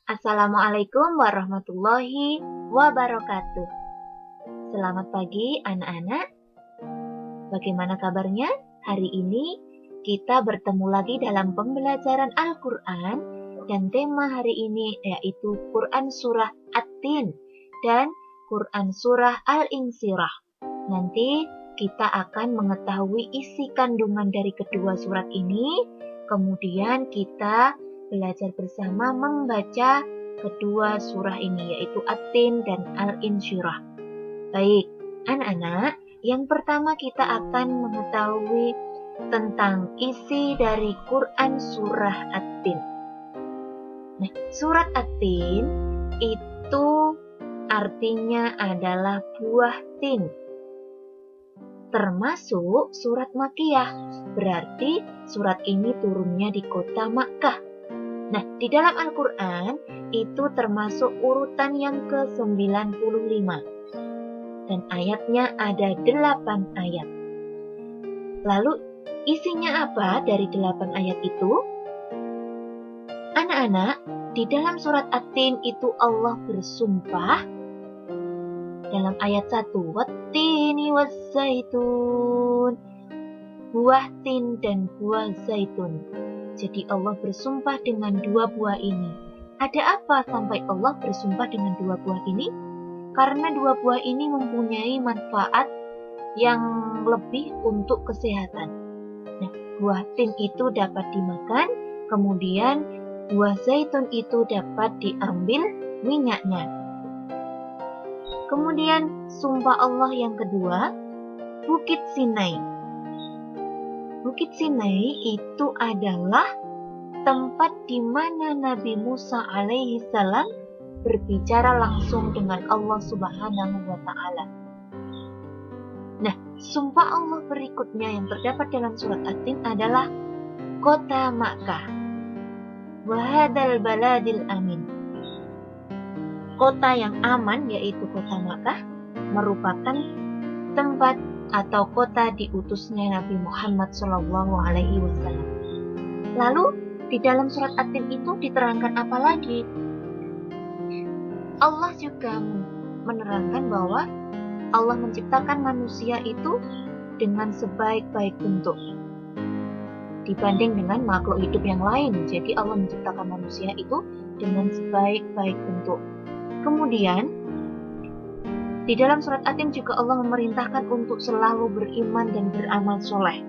Assalamualaikum warahmatullahi wabarakatuh. Selamat pagi anak-anak. Bagaimana kabarnya? Hari ini kita bertemu lagi dalam pembelajaran Al-Quran dan tema hari ini yaitu Quran Surah At-Tin dan Quran Surah Al-Insyirah. Nanti kita akan mengetahui isi kandungan dari kedua surat ini, kemudian kita belajar bersama membaca kedua surah ini yaitu At-Tin dan Al-Insyirah. Baik, anak-anak, yang pertama kita akan mengetahui tentang isi dari Quran surah At-Tin. Nah, surat At-Tin itu artinya adalah buah tin. Termasuk surat Makkiyah, berarti surat ini turunnya di kota Makkah. Nah, di dalam Al-Quran itu termasuk urutan yang ke-95 dan ayatnya ada 8 ayat. Lalu isinya apa dari 8 ayat itu? Anak-anak, di dalam surat At-Tin itu Allah bersumpah dalam ayat 1, Wattini waszaitun, buah tin dan buah zaitun. Jadi Allah bersumpah dengan dua buah ini. Ada apa sampai Allah bersumpah dengan dua buah ini? Karena dua buah ini mempunyai manfaat yang lebih untuk kesehatan. Nah, buah tin itu dapat dimakan, kemudian buah zaitun itu dapat diambil minyaknya. Kemudian sumpah Allah yang kedua, Bukit Sinai. Bukit Sinai itu adalah tempat di mana Nabi Musa alaihi salam berbicara langsung dengan Allah Subhanahu wa Ta'ala. Nah, sumpah Allah berikutnya yang terdapat dalam surat At-Tin adalah kota Makkah. Wahadal baladil amin. Kota yang aman yaitu kota Makkah merupakan tempat atau kota diutusnya Nabi Muhammad SAW. Lalu di dalam surat At-Tin itu diterangkan apa lagi? Allah juga menerangkan bahwa Allah menciptakan manusia itu dengan sebaik-baik bentuk dibanding dengan makhluk hidup yang lain. Jadi Allah menciptakan manusia itu dengan sebaik-baik bentuk. Kemudian di dalam surat At-Tin juga Allah memerintahkan untuk selalu beriman dan beramal soleh.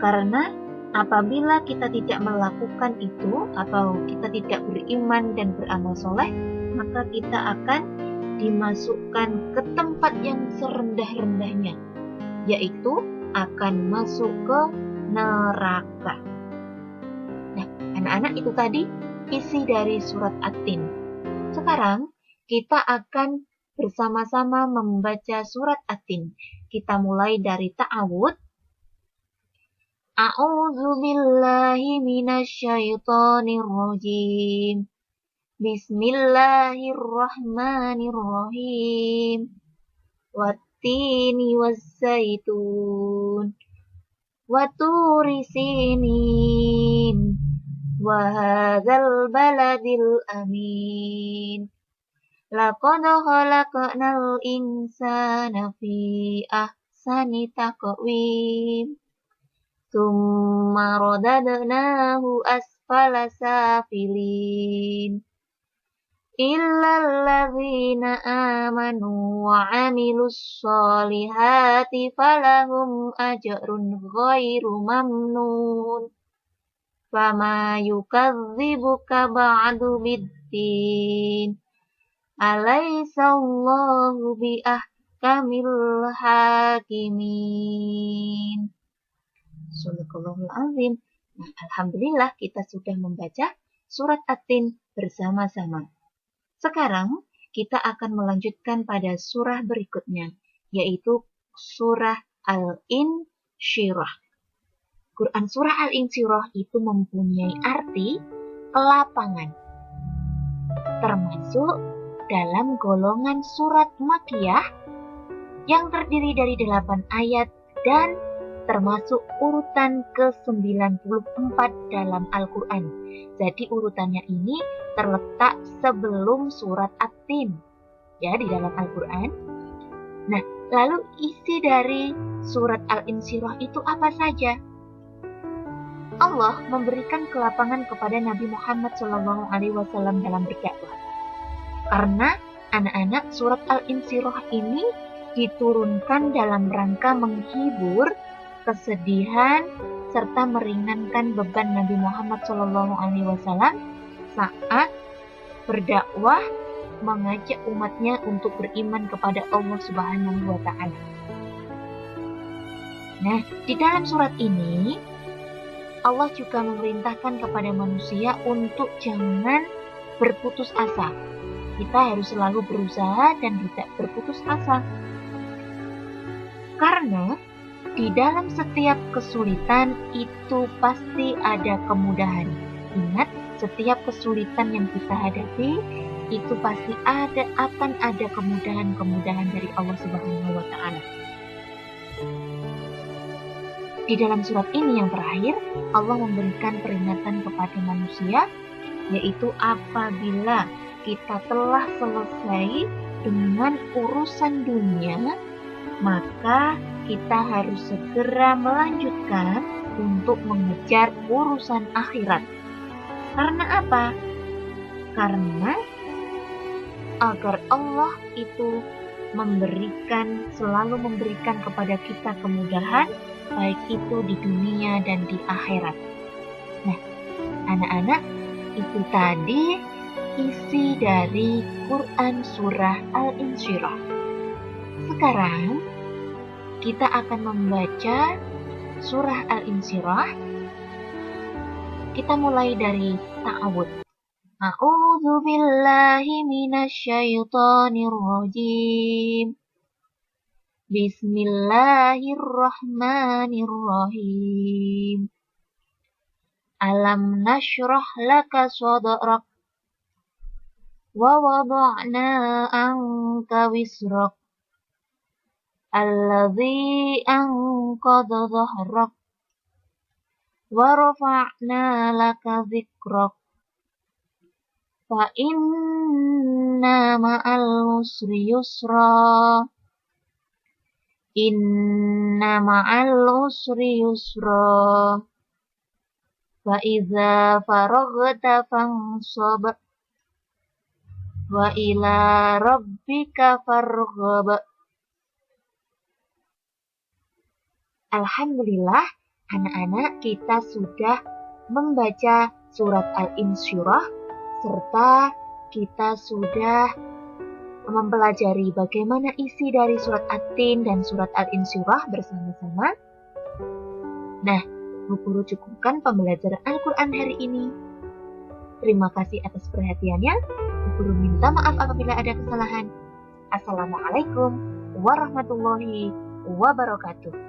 Karena apabila kita tidak melakukan itu atau kita tidak beriman dan beramal soleh, maka kita akan dimasukkan ke tempat yang serendah-rendahnya, yaitu akan masuk ke neraka. Nah, anak-anak, itu tadi isi dari surat At-Tin. Sekarang kita akan bersama-sama membaca surat At-Tin. Kita mulai dari ta'awud. A'udzu billahi minasyaitonir rajim. Bismillahirrahmanirrahim. Wattini waszaitun. Waturi sinin. Wa hadzal baladil amin. Laqad khalaqnal insana fi ahsani taqwim. Tsumma radadnahu asfala safilin. Illal ladzina amanu wa 'amilus sholihati falahum ajrun ghairu mamnun. Fama yukadzibuka ba'du biddin. Alaihissallahu biahkamil hakimin. Subhanallahul azim. Nah, alhamdulillah kita sudah membaca surat At-Tin bersama-sama. Sekarang kita akan melanjutkan pada surah berikutnya, yaitu surah Al-Insyirah. Quran surah Al-Insyirah itu mempunyai arti kelapangan, termasuk dalam golongan surat Makkiyah yang terdiri dari 8 ayat dan termasuk urutan ke-94 dalam Al-Quran. Jadi urutannya ini terletak sebelum surat At-Tin ya di dalam Al-Quran. Nah, lalu isi dari surat Al-Insyirah itu apa saja? Allah memberikan kelapangan kepada Nabi Muhammad SAW dalam berdakwah. Karena anak-anak, surat Al-Insyirah ini diturunkan dalam rangka menghibur kesedihan serta meringankan beban Nabi Muhammad SAW saat berdakwah mengajak umatnya untuk beriman kepada Allah Subhanahu wa Ta'ala. Nah, di dalam surat ini Allah juga memerintahkan kepada manusia untuk jangan berputus asa. Kita harus selalu berusaha dan tidak berputus asa. Karena di dalam setiap kesulitan itu pasti ada kemudahan. Ingat, setiap kesulitan yang kita hadapi itu pasti akan ada kemudahan-kemudahan dari Allah Subhanahu wa Ta'ala. Di dalam surat ini yang terakhir, Allah memberikan peringatan kepada manusia, yaitu apabila kita telah selesai dengan urusan dunia, maka kita harus segera melanjutkan untuk mengejar urusan akhirat. Karena apa? Karena agar Allah itu selalu memberikan kepada kita kemudahan, baik itu di dunia dan di akhirat. Nah, anak-anak, itu tadi isi dari Quran Surah Al-Insyirah. Sekarang kita akan membaca Surah Al-Insyirah. Kita mulai dari ta'awudz. A'udzu billahi minasyaitonir rajim. Bismillahirrahmanirrahim. Alam nashrah laka sadrak wa wada'na anka wisrak alladzi anqadha dhahrak wa rafa'na laka dzikrak fa inna ma'al usri yusra inna ma'al usri yusra fa idza faraghta fansab wa ila rabbika farghab. Alhamdulillah, anak-anak, kita sudah membaca surat Al-Insyirah serta kita sudah mempelajari bagaimana isi dari surat At-Tin dan surat Al-Insyirah bersama-sama. Nah, Bu Guru cukupkan pembelajaran Al-Quran hari ini. Terima kasih atas perhatiannya. Bu Guru minta maaf apabila ada kesalahan. Assalamualaikum warahmatullahi wabarakatuh.